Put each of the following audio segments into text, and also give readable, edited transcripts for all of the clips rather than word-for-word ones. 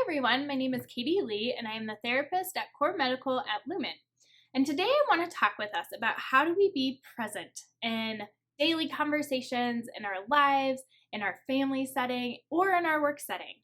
everyone, my name is Katie Lee and I am the therapist at Core Medical at Lumen. And today I want to talk with us about how do we be present in daily conversations, in our lives, in our family setting, or in our work setting.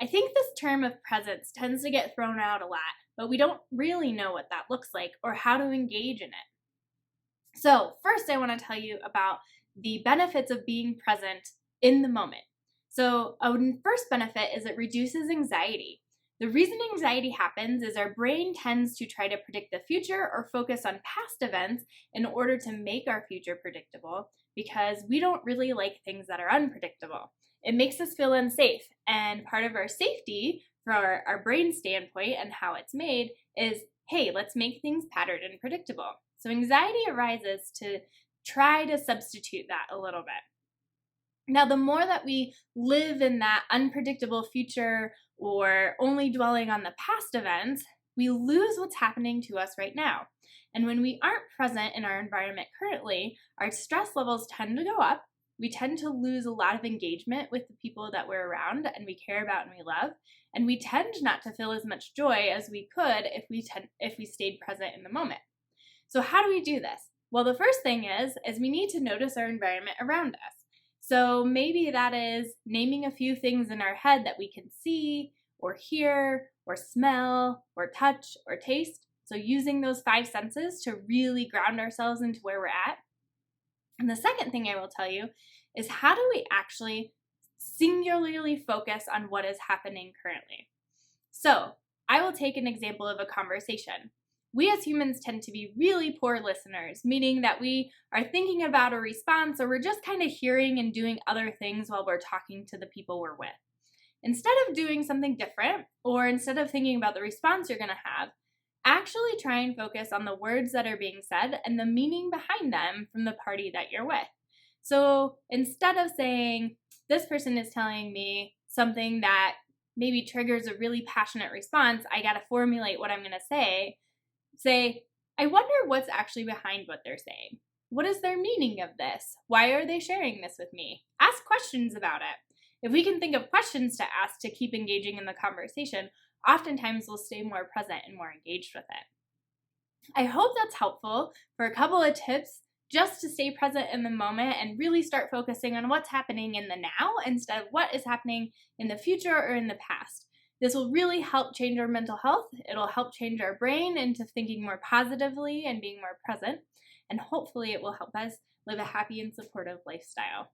I think this term of presence tends to get thrown out a lot, but we don't really know what that looks like or how to engage in it. So first I want to tell you about the benefits of being present in the moment. So a first benefit is it reduces anxiety. The reason anxiety happens is our brain tends to try to predict the future or focus on past events in order to make our future predictable because we don't really like things that are unpredictable. It makes us feel unsafe, and part of our safety from our brain standpoint and how it's made is, hey, let's make things patterned and predictable. So anxiety arises to try to substitute that a little bit. Now, the more that we live in that unpredictable future or only dwelling on the past events, we lose what's happening to us right now. And when we aren't present in our environment currently, our stress levels tend to go up. We tend to lose a lot of engagement with the people that we're around and we care about and we love. And we tend not to feel as much joy as we could if we stayed present in the moment. So how do we do this? Well, the first thing is we need to notice our environment around us. So maybe that is naming a few things in our head that we can see or hear or smell or touch or taste. So using those 5 senses to really ground ourselves into where we're at. And the second thing I will tell you is how do we actually singularly focus on what is happening currently? So I will take an example of a conversation. We as humans tend to be really poor listeners, meaning that we are thinking about a response or we're just kind of hearing and doing other things while we're talking to the people we're with. Instead of doing something different, or instead of thinking about the response you're going to have, actually try and focus on the words that are being said and the meaning behind them from the party that you're with. So instead of saying, this person is telling me something that maybe triggers a really passionate response, I got to formulate what I'm going to say, I wonder what's actually behind what they're saying. What is their meaning of this? Why are they sharing this with me? Ask questions about it. If we can think of questions to ask to keep engaging in the conversation, oftentimes we'll stay more present and more engaged with it. I hope that's helpful for a couple of tips just to stay present in the moment and really start focusing on what's happening in the now instead of what is happening in the future or in the past. This will really help change our mental health. It'll help change our brain into thinking more positively and being more present. And hopefully it will help us live a happy and supportive lifestyle.